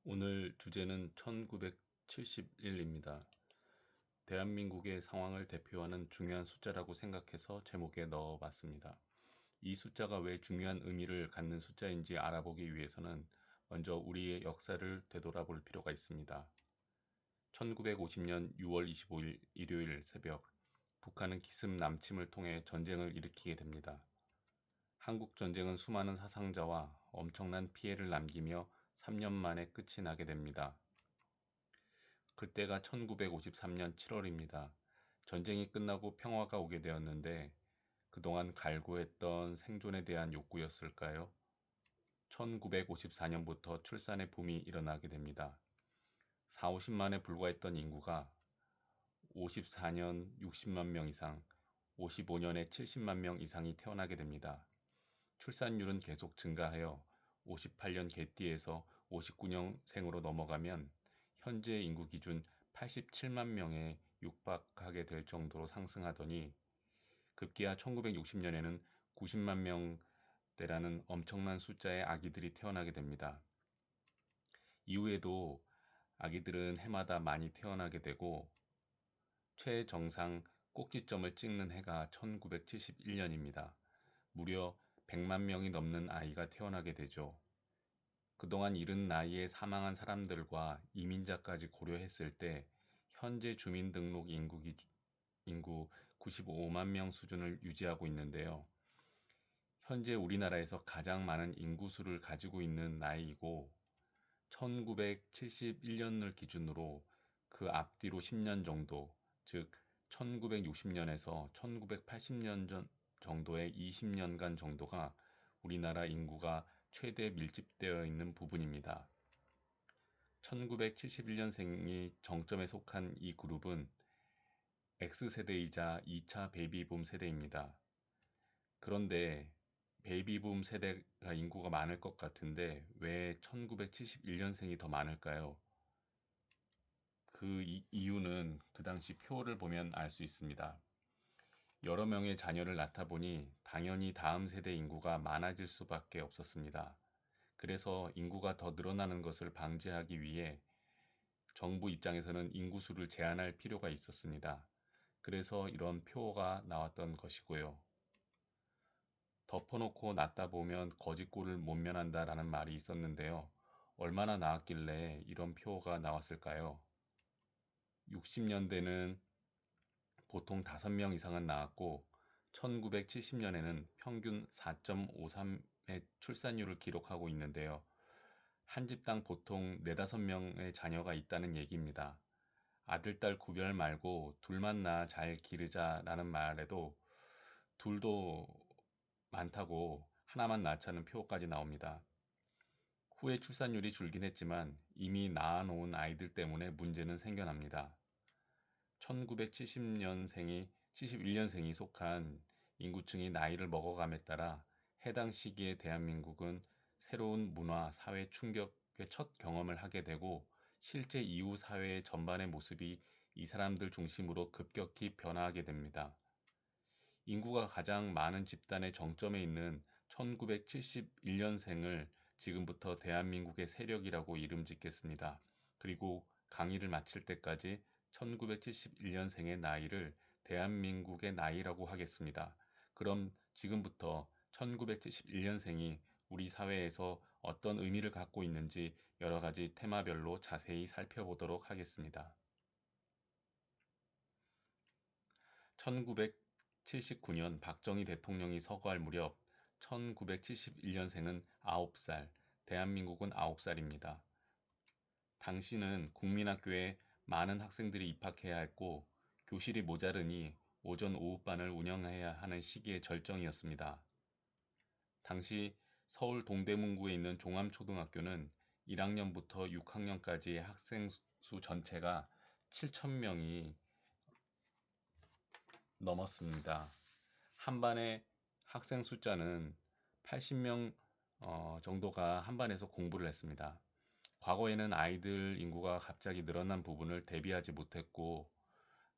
오늘 주제는 1971입니다. 대한민국의 상황을 대표하는 중요한 숫자라고 생각해서 제목에 넣어봤습니다. 이 숫자가 왜 중요한 의미를 갖는 숫자인지 알아보기 위해서는 먼저 우리의 역사를 되돌아볼 필요가 있습니다. 1950년 6월 25일 일요일 새벽, 북한은 기습 남침을 통해 전쟁을 일으키게 됩니다. 한국 전쟁은 수많은 사상자와 엄청난 피해를 남기며 3년 만에 끝이 나게 됩니다. 그때가 1953년 7월입니다. 전쟁이 끝나고 평화가 오게 되었는데 그동안 갈구했던 생존에 대한 욕구였을까요? 1954년부터 출산의 붐이 일어나게 됩니다. 4, 50만에 불과했던 인구가 54년 60만 명 이상, 55년에 70만 명 이상이 태어나게 됩니다. 출산율은 계속 증가하여 58년 개띠에서 59년생으로 넘어가면 현재 인구 기준 87만 명에 육박하게 될 정도로 상승하더니 급기야 1960년에는 90만 명대라는 엄청난 숫자의 아기들이 태어나게 됩니다. 이후에도 아기들은 해마다 많이 태어나게 되고 최정상 꼭지점을 찍는 해가 1971년입니다. 무려 100만 명이 넘는 아이가 태어나게 되죠. 그동안 이른 나이에 사망한 사람들과 이민자까지 고려했을 때 현재 주민등록 인구 95만 명 수준을 유지하고 있는데요. 현재 우리나라에서 가장 많은 인구수를 가지고 있는 나이이고 1971년을 기준으로 그 앞뒤로 10년 정도, 즉 1960년에서 1980년 정도의 20년간 정도가 우리나라 인구가 최대 밀집되어 있는 부분입니다. 1971년생이 정점에 속한 이 그룹은 X세대이자 2차 베이비붐 세대입니다. 그런데 베이비붐 세대가 인구가 많을 것 같은데 왜 1971년생이 더 많을까요? 그 이유는 그 당시 표를 보면 알 수 있습니다. 여러 명의 자녀를 낳다 보니 당연히 다음 세대 인구가 많아질 수밖에 없었습니다. 그래서 인구가 더 늘어나는 것을 방지하기 위해 정부 입장에서는 인구수를 제한할 필요가 있었습니다. 그래서 이런 표가 나왔던 것이고요. 덮어놓고 낳다 보면 거짓골을 못 면한다라는 말이 있었는데요. 얼마나 나왔길래 이런 표가 나왔을까요? 60년대는 보통 5명 이상은 낳았고 1970년에는 평균 4.53의 출산율을 기록하고 있는데요. 한 집당 보통 4, 5명의 자녀가 있다는 얘기입니다. 아들, 딸 구별 말고 둘만 낳아 잘 기르자라는 말에도 둘도 많다고 하나만 낳자는 표까지 나옵니다. 후에 출산율이 줄긴 했지만 이미 낳아놓은 아이들 때문에 문제는 생겨납니다. 1970년생이 71년생이 속한 인구층이 나이를 먹어감에 따라 해당 시기에 대한민국은 새로운 문화, 사회 충격의 첫 경험을 하게 되고 실제 이후 사회의 전반의 모습이 이 사람들 중심으로 급격히 변화하게 됩니다. 인구가 가장 많은 집단의 정점에 있는 1971년생을 지금부터 대한민국의 세력이라고 이름 짓겠습니다. 그리고 강의를 마칠 때까지 1971년생의 나이를 대한민국의 나이라고 하겠습니다. 그럼 지금부터 1971년생이 우리 사회에서 어떤 의미를 갖고 있는지 여러 가지 테마별로 자세히 살펴보도록 하겠습니다. 1979년 박정희 대통령이 서거할 무렵 1971년생은 9살, 대한민국은 9살입니다. 당시는 국민학교에 많은 학생들이 입학해야 했고 교실이 모자르니 오전 오후반을 운영해야 하는 시기의 절정이었습니다. 당시 서울 동대문구에 있는 종암초등학교는 1학년부터 6학년까지의 학생 수 전체가 7,000명이 넘었습니다. 한 반의 학생 숫자는 80명 정도가 한 반에서 공부를 했습니다. 과거에는 아이들 인구가 갑자기 늘어난 부분을 대비하지 못했고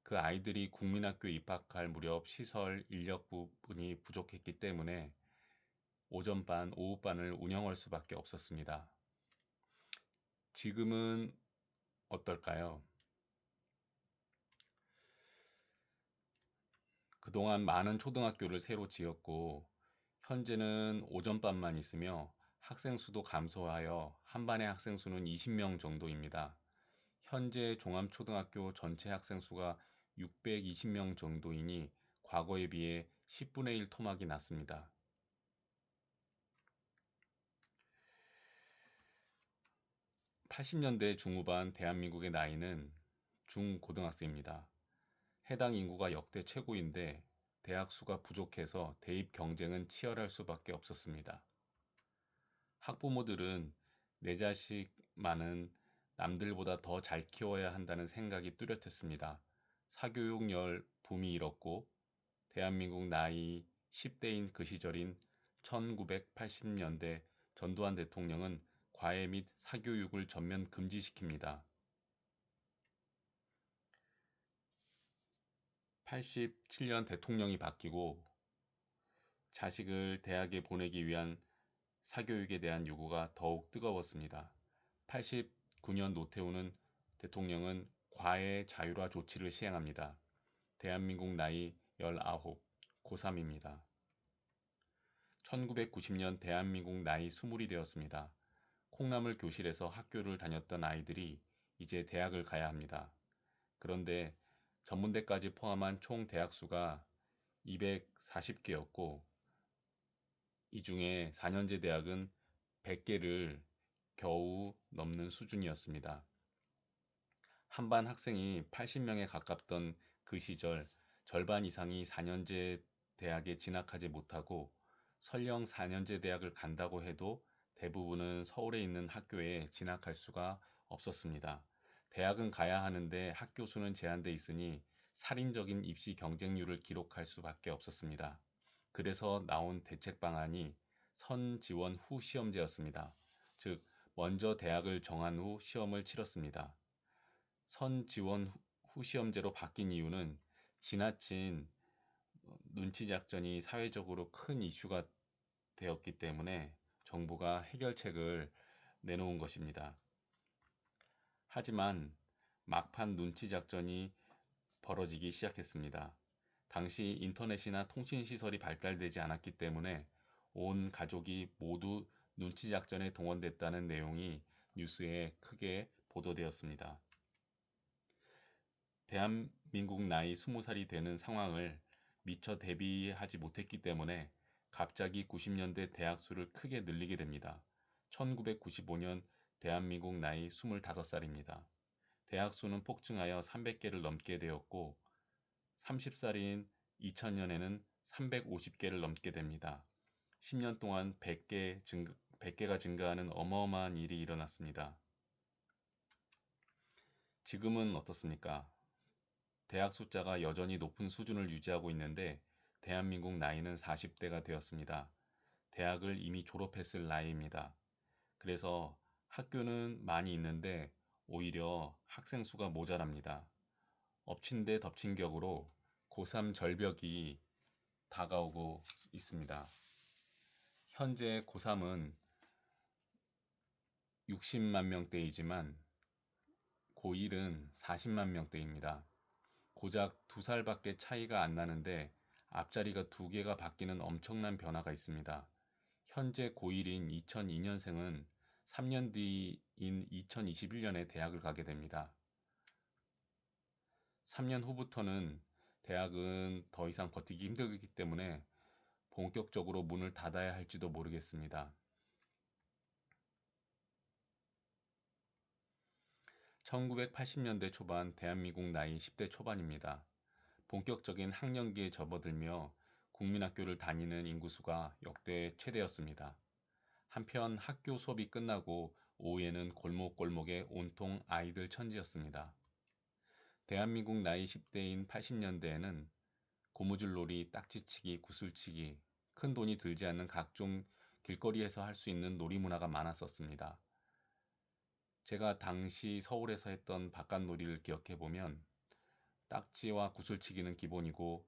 그 아이들이 국민학교에 입학할 무렵 시설, 인력 부분이 부족했기 때문에 오전반, 오후반을 운영할 수밖에 없었습니다. 지금은 어떨까요? 그동안 많은 초등학교를 새로 지었고 현재는 오전반만 있으며 학생 수도 감소하여 한 반의 학생 수는 20명 정도입니다. 현재 종암초등학교 전체 학생 수가 620명 정도이니 과거에 비해 10분의 1 토막이 났습니다. 80년대 중후반 대한민국의 나이는 중고등학생입니다. 해당 인구가 역대 최고인데 대학 수가 부족해서 대입 경쟁은 치열할 수밖에 없었습니다. 학부모들은 내 자식만은 남들보다 더 잘 키워야 한다는 생각이 뚜렷했습니다. 사교육열 붐이 일었고 대한민국 나이 10대인 그 시절인 1980년대 전두환 대통령은 과외 및 사교육을 전면 금지시킵니다. 87년 대통령이 바뀌고 자식을 대학에 보내기 위한 사교육에 대한 요구가 더욱 뜨거웠습니다. 89년 노태우는 대통령은 과외 자율화 조치를 시행합니다. 대한민국 나이 19, 고3입니다. 1990년 대한민국 나이 20이 되었습니다. 콩나물 교실에서 학교를 다녔던 아이들이 이제 대학을 가야 합니다. 그런데 전문대까지 포함한 총 대학 수가 240개였고 이 중에 4년제 대학은 100개를 겨우 넘는 수준이었습니다. 한반 학생이 80명에 가깝던 그 시절 절반 이상이 4년제 대학에 진학하지 못하고 설령 4년제 대학을 간다고 해도 대부분은 서울에 있는 학교에 진학할 수가 없었습니다. 대학은 가야 하는데 학교 수는 제한돼 있으니 살인적인 입시 경쟁률을 기록할 수밖에 없었습니다. 그래서 나온 대책 방안이 선지원 후 시험제였습니다. 즉, 먼저 대학을 정한 후 시험을 치렀습니다. 선지원 후 시험제로 바뀐 이유는 지나친 눈치 작전이 사회적으로 큰 이슈가 되었기 때문에 정부가 해결책을 내놓은 것입니다. 하지만 막판 눈치 작전이 벌어지기 시작했습니다. 당시 인터넷이나 통신 시설이 발달되지 않았기 때문에 온 가족이 모두 눈치 작전에 동원됐다는 내용이 뉴스에 크게 보도되었습니다. 대한민국 나이 20살이 되는 상황을 미처 대비하지 못했기 때문에 갑자기 90년대 대학 수를 크게 늘리게 됩니다. 1995년 대한민국 나이 25살입니다. 대학 수는 폭증하여 300개를 넘게 되었고 30살인 2000년에는 350개를 넘게 됩니다. 10년 동안 100개가 증가하는 어마어마한 일이 일어났습니다. 지금은 어떻습니까? 대학 숫자가 여전히 높은 수준을 유지하고 있는데 대한민국 나이는 40대가 되었습니다. 대학을 이미 졸업했을 나이입니다. 그래서 학교는 많이 있는데 오히려 학생 수가 모자랍니다. 엎친 데 덮친 격으로 고3 절벽이 다가오고 있습니다. 현재 고3은 60만 명대이지만 고1은 40만 명대입니다. 고작 2살밖에 차이가 안 나는데 앞자리가 2개가 바뀌는 엄청난 변화가 있습니다. 현재 고1인 2002년생은 3년 뒤인 2021년에 대학을 가게 됩니다. 3년 후부터는 대학은 더 이상 버티기 힘들기 때문에 본격적으로 문을 닫아야 할지도 모르겠습니다. 1980년대 초반 대한민국 나이 10대 초반입니다. 본격적인 학령기에 접어들며 국민학교를 다니는 인구수가 역대 최대였습니다. 한편 학교 수업이 끝나고 오후에는 골목골목에 온통 아이들 천지였습니다. 대한민국 나이 10대인 80년대에는 고무줄놀이, 딱지치기, 구슬치기, 큰 돈이 들지 않는 각종 길거리에서 할 수 있는 놀이문화가 많았었습니다. 제가 당시 서울에서 했던 바깥놀이를 기억해보면 딱지와 구슬치기는 기본이고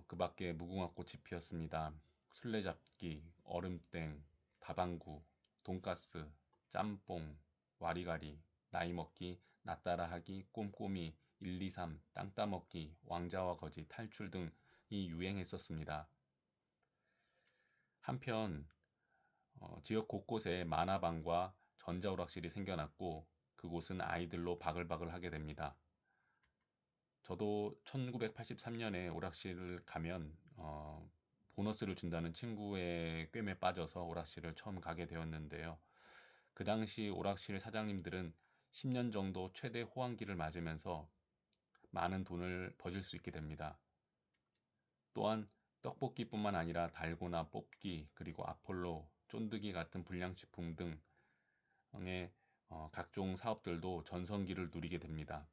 그 밖에 무궁화꽃이 피었습니다. 술래잡기, 얼음땡, 다방구, 돈가스, 짬뽕, 와리가리, 나이 먹기, 나 따라하기, 꼼꼼히, 1, 2, 3, 땅 따먹기, 왕자와 거지, 탈출 등이 유행했었습니다. 한편 지역 곳곳에 만화방과 전자오락실이 생겨났고 그곳은 아이들로 바글바글 하게 됩니다. 저도 1983년에 오락실을 가면 보너스를 준다는 친구의 꿰매 빠져서 오락실을 처음 가게 되었는데요. 그 당시 오락실 사장님들은 10년 정도 최대 호황기를 맞으면서 많은 돈을 버실 수 있게 됩니다. 또한 떡볶이뿐만 아니라 달고나 뽑기 그리고 아폴로, 쫀득이 같은 불량식품 등의 각종 사업들도 전성기를 누리게 됩니다.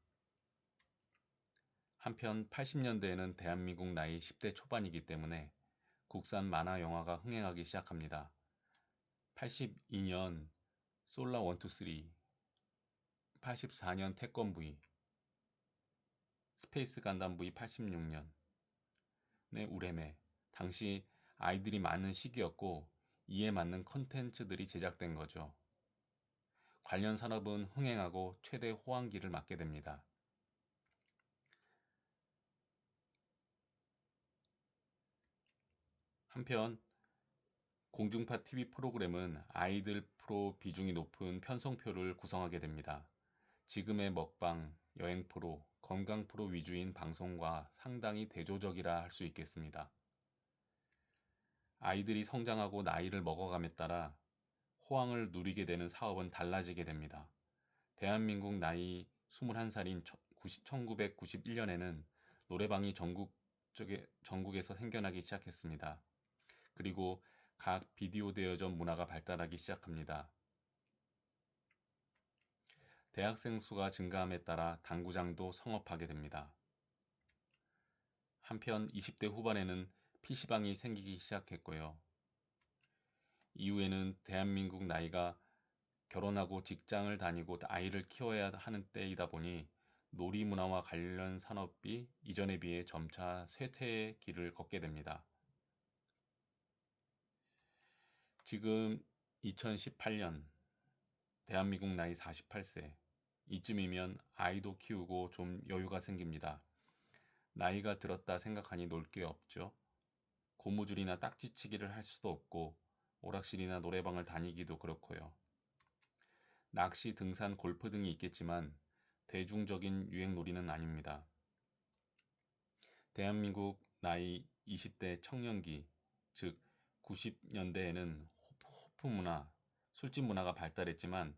한편 80년대에는 대한민국 나이 10대 초반이기 때문에 국산 만화 영화가 흥행하기 시작합니다. 82년 솔라 1, 2, 3, 84년 태권 V, 스페이스 간담 V 86년의 우레메. 당시 아이들이 많은 시기였고 이에 맞는 컨텐츠들이 제작된 거죠. 관련 산업은 흥행하고 최대 호황기를 맞게 됩니다. 한편 공중파 TV 프로그램은 아이들 프로 비중이 높은 편성표를 구성하게 됩니다. 지금의 먹방, 여행 프로, 건강 프로 위주인 방송과 상당히 대조적이라 할 수 있겠습니다. 아이들이 성장하고 나이를 먹어감에 따라 호황을 누리게 되는 사업은 달라지게 됩니다. 대한민국 나이 21살인 1991년에는 노래방이 전국에서 생겨나기 시작했습니다. 그리고 각 비디오 대여점 문화가 발달하기 시작합니다. 대학생 수가 증가함에 따라 당구장도 성업하게 됩니다. 한편 20대 후반에는 PC방이 생기기 시작했고요. 이후에는 대한민국 나이가 결혼하고 직장을 다니고 아이를 키워야 하는 때이다 보니 놀이문화와 관련 산업이 이전에 비해 점차 쇠퇴의 길을 걷게 됩니다. 지금 2018년 대한민국 나이 48세 이쯤이면 아이도 키우고 좀 여유가 생깁니다. 나이가 들었다 생각하니 놀 게 없죠. 고무줄이나 딱지치기를 할 수도 없고 오락실이나 노래방을 다니기도 그렇고요. 낚시, 등산, 골프 등이 있겠지만 대중적인 유행놀이는 아닙니다. 대한민국 나이 20대 청년기, 즉 90년대에는 호프 문화, 술집 문화가 발달했지만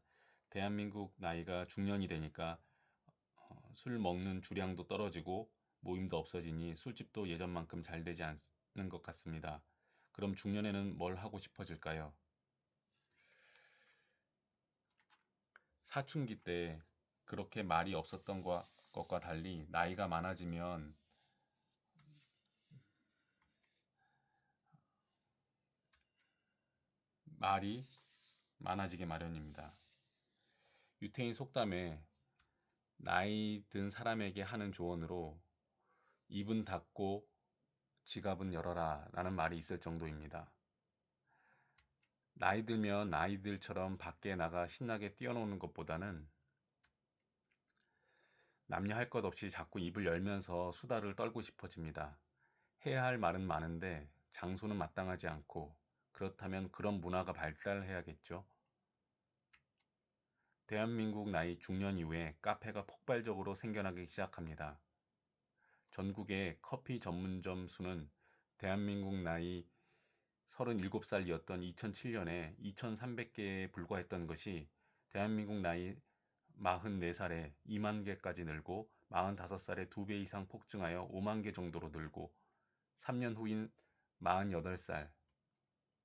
대한민국 나이가 중년이 되니까 술 먹는 주량도 떨어지고 모임도 없어지니 술집도 예전만큼 잘 되지 않는 것 같습니다. 그럼 중년에는 뭘 하고 싶어질까요? 사춘기 때 그렇게 말이 없었던 것과 달리 나이가 많아지면 말이 많아지게 마련입니다. 유태인 속담에 나이 든 사람에게 하는 조언으로 입은 닫고 지갑은 열어라 라는 말이 있을 정도입니다. 나이 들면 나이들처럼 밖에 나가 신나게 뛰어노는 것보다는 남녀 할 것 없이 자꾸 입을 열면서 수다를 떨고 싶어집니다. 해야 할 말은 많은데 장소는 마땅하지 않고 그렇다면 그런 문화가 발달해야겠죠. 대한민국 나이 중년 이후에 카페가 폭발적으로 생겨나기 시작합니다. 전국의 커피 전문점 수는 대한민국 나이 37살이었던 2007년에 2,300개에 불과했던 것이 대한민국 나이 44살에 2만 개까지 늘고 45살에 2배 이상 폭증하여 5만 개 정도로 늘고 3년 후인 48살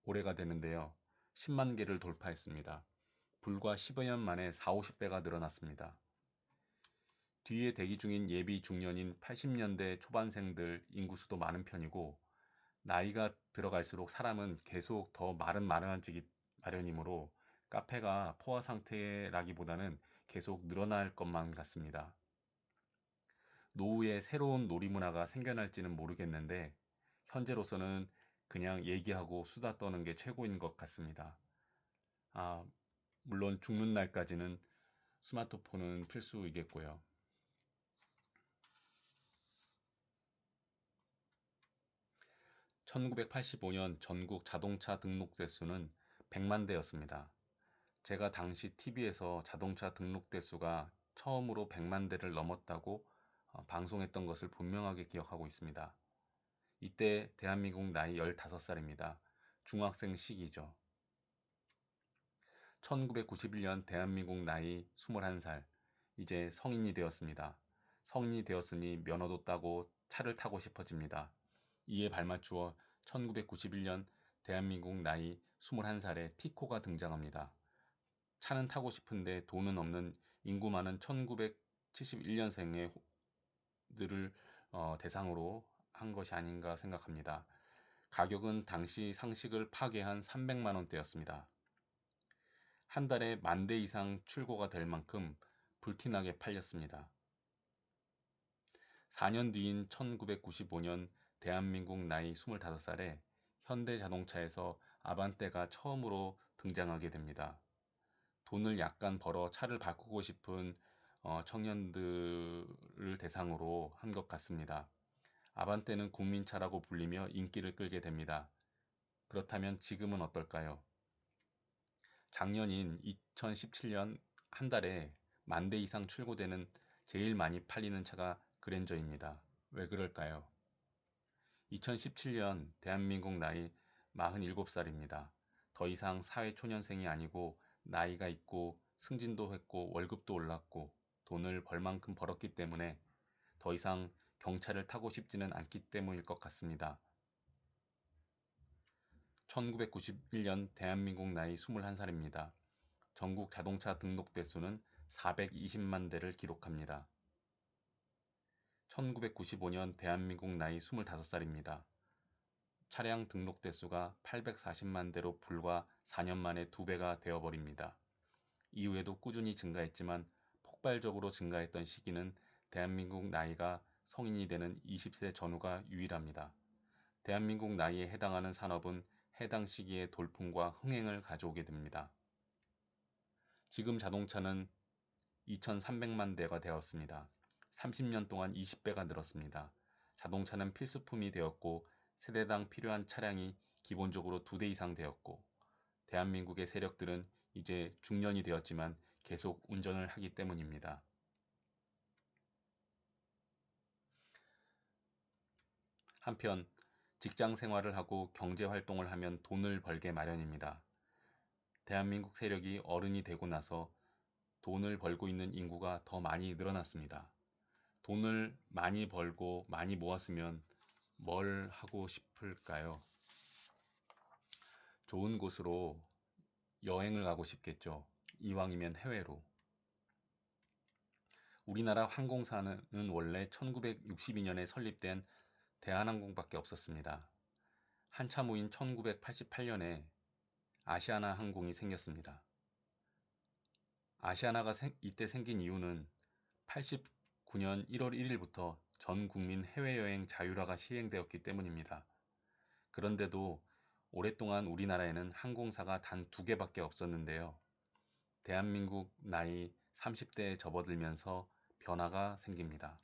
올해가 되는데요. 10만 개를 돌파했습니다. 불과 15년 만에 4, 50배가 늘어났습니다. 뒤에 대기 중인 예비 중년인 80년대 초반생들 인구수도 많은 편이고 나이가 들어갈수록 사람은 계속 더 말은 많아지기 마련이므로 카페가 포화 상태라기보다는 계속 늘어날 것만 같습니다. 노후에 새로운 놀이문화가 생겨날지는 모르겠는데 현재로서는 그냥 얘기하고 수다 떠는 게 최고인 것 같습니다. 물론 죽는 날까지는 스마트폰은 필수이겠고요. 1985년 전국 자동차 등록대 수는 100만 대였습니다. 제가 당시 TV에서 자동차 등록대 수가 처음으로 100만 대를 넘었다고 방송했던 것을 분명하게 기억하고 있습니다. 이때 대한민국 나이 15살입니다. 중학생 시기죠. 1991년 대한민국 나이 21살, 이제 성인이 되었습니다. 성인이 되었으니 면허도 따고 차를 타고 싶어집니다. 이에 발맞추어 1991년 대한민국 나이 21살에 티코가 등장합니다. 차는 타고 싶은데 돈은 없는 인구 많은 1971년생들을 대상으로 한 것이 아닌가 생각합니다. 가격은 당시 상식을 파괴한 300만 원대였습니다. 한 달에 10,000대 이상 출고가 될 만큼 불티나게 팔렸습니다. 4년 뒤인 1995년 대한민국 나이 25살에 현대자동차에서 아반떼가 처음으로 등장하게 됩니다. 돈을 약간 벌어 차를 바꾸고 싶은 청년들을 대상으로 한 것 같습니다. 아반떼는 국민차라고 불리며 인기를 끌게 됩니다. 그렇다면 지금은 어떨까요? 작년인 2017년 한 달에 10,000대 이상 출고되는 제일 많이 팔리는 차가 그랜저입니다. 왜 그럴까요? 2017년 대한민국 나이 47살입니다. 더 이상 사회초년생이 아니고 나이가 있고 승진도 했고 월급도 올랐고 돈을 벌 만큼 벌었기 때문에 더 이상 경차를 타고 싶지는 않기 때문일 것 같습니다. 1991년 대한민국 나이 21살입니다. 전국 자동차 등록 대수는 420만 대를 기록합니다. 1995년 대한민국 나이 25살입니다. 차량 등록 대수가 840만 대로 불과 4년 만에 2배가 되어버립니다. 이후에도 꾸준히 증가했지만 폭발적으로 증가했던 시기는 대한민국 나이가 성인이 되는 20세 전후가 유일합니다. 대한민국 나이에 해당하는 산업은 해당 시기에 돌풍과 흥행을 가져오게 됩니다. 지금 자동차는 2,300만 대가 되었습니다. 30년 동안 20배가 늘었습니다. 자동차는 필수품이 되었고 세대당 필요한 차량이 기본적으로 2대 이상 되었고 대한민국의 세력들은 이제 중년이 되었지만 계속 운전을 하기 때문입니다. 한편 직장 생활을 하고 경제 활동을 하면 돈을 벌게 마련입니다. 대한민국 세력이 어른이 되고 나서 돈을 벌고 있는 인구가 더 많이 늘어났습니다. 돈을 많이 벌고 많이 모았으면 뭘 하고 싶을까요? 좋은 곳으로 여행을 가고 싶겠죠. 이왕이면 해외로. 우리나라 항공사는 원래 1962년에 설립된 대한항공밖에 없었습니다. 한참 후인 1988년에 아시아나 항공이 생겼습니다. 아시아나가 이때 생긴 이유는 89년 1월 1일부터 전 국민 해외여행 자율화가 시행되었기 때문입니다. 그런데도 오랫동안 우리나라에는 항공사가 단 2개밖에 없었는데요. 대한민국 나이 30대에 접어들면서 변화가 생깁니다.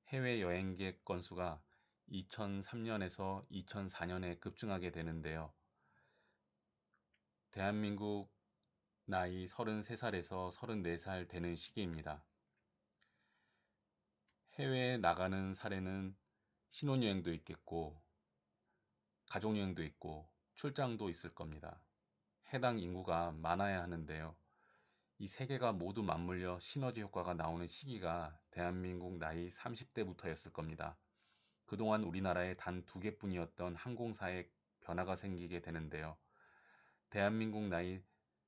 해외 여행객 건수가 2003년에서 2004년에 급증하게 되는데요. 대한민국 나이 33살에서 34살 되는 시기입니다. 해외에 나가는 사례는 신혼여행도 있겠고 가족여행도 있고 출장도 있을 겁니다. 해당 인구가 많아야 하는데요. 이 세 개가 모두 맞물려 시너지 효과가 나오는 시기가 대한민국 나이 30대부터였을 겁니다. 그동안 우리나라에 단 2개뿐이었던 항공사에 변화가 생기게 되는데요. 대한민국 나이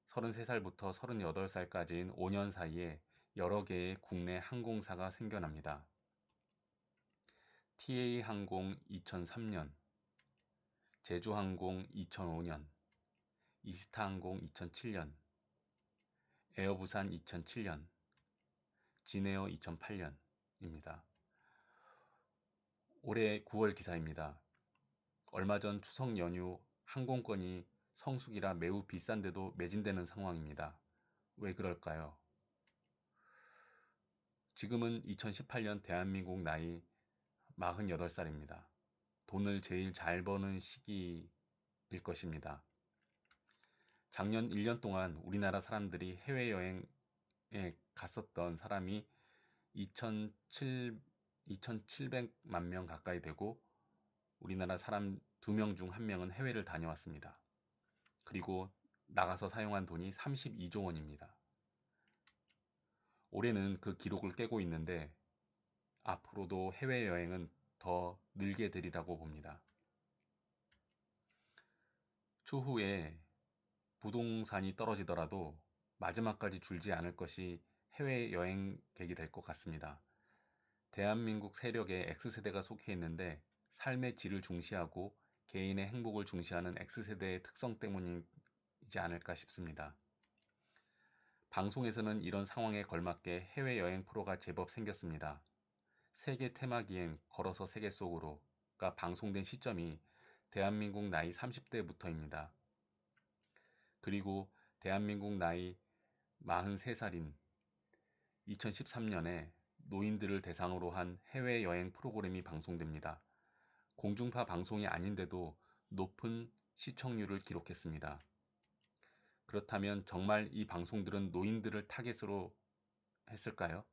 33살부터 38살까지인 5년 사이에 여러 개의 국내 항공사가 생겨납니다. TA항공 2003년, 제주항공 2005년, 이스타항공 2007년, 에어부산 2007년, 진에어 2008년입니다. 올해 9월 기사입니다. 얼마 전 추석 연휴 항공권이 성수기라 매우 비싼데도 매진되는 상황입니다. 왜 그럴까요? 지금은 2018년 대한민국 나이 48살입니다. 돈을 제일 잘 버는 시기일 것입니다. 작년 1년 동안 우리나라 사람들이 해외여행에 갔었던 사람이 2,700만 명 가까이 되고 우리나라 사람 2명 중 1명은 해외를 다녀왔습니다. 그리고 나가서 사용한 돈이 32조 원입니다. 올해는 그 기록을 깨고 있는데 앞으로도 해외여행은 더 늘게 되리라고 봅니다. 추후에 부동산이 떨어지더라도 마지막까지 줄지 않을 것이 해외여행객이 될 것 같습니다. 대한민국 세력에 X세대가 속해 있는데 삶의 질을 중시하고 개인의 행복을 중시하는 X세대의 특성 때문이지 않을까 싶습니다. 방송에서는 이런 상황에 걸맞게 해외여행 프로가 제법 생겼습니다. 세계 테마기행 걸어서 세계 속으로가 방송된 시점이 대한민국 나이 30대부터입니다. 그리고 대한민국 나이 43살인 2013년에 노인들을 대상으로 한 해외여행 프로그램이 방송됩니다. 공중파 방송이 아닌데도 높은 시청률을 기록했습니다. 그렇다면 정말 이 방송들은 노인들을 타겟으로 했을까요?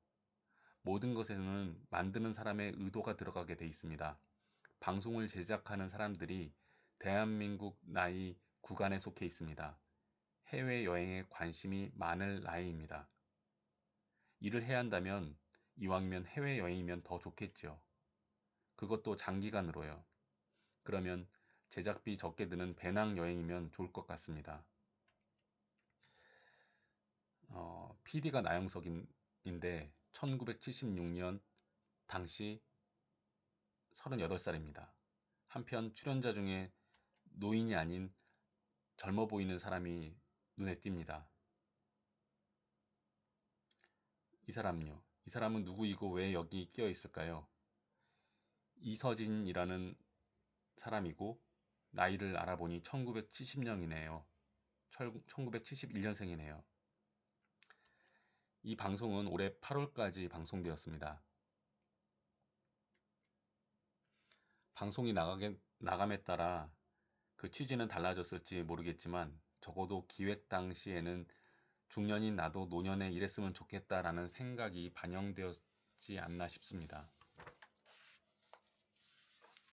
모든 것에는 만드는 사람의 의도가 들어가게 돼 있습니다. 방송을 제작하는 사람들이 대한민국 나이 구간에 속해 있습니다. 해외여행에 관심이 많을 나이입니다. 일을 해야 한다면 이왕이면 해외여행이면 더 좋겠죠. 그것도 장기간으로요. 그러면 제작비 적게 드는 배낭여행이면 좋을 것 같습니다. PD가 나영석인데 1976년 당시 38살입니다. 한편 출연자 중에 노인이 아닌 젊어 보이는 사람이 눈에 띕니다. 이 사람요. 이 사람은 누구이고 왜 여기 끼어 있을까요? 이서진이라는 사람이고 나이를 알아보니 1970년이네요. 1971년생이네요. 이 방송은 올해 8월까지 방송되었습니다. 방송이 나감에 따라 그 취지는 달라졌을지 모르겠지만 적어도 기획 당시에는 중년인 나도 노년에 이랬으면 좋겠다라는 생각이 반영되었지 않나 싶습니다.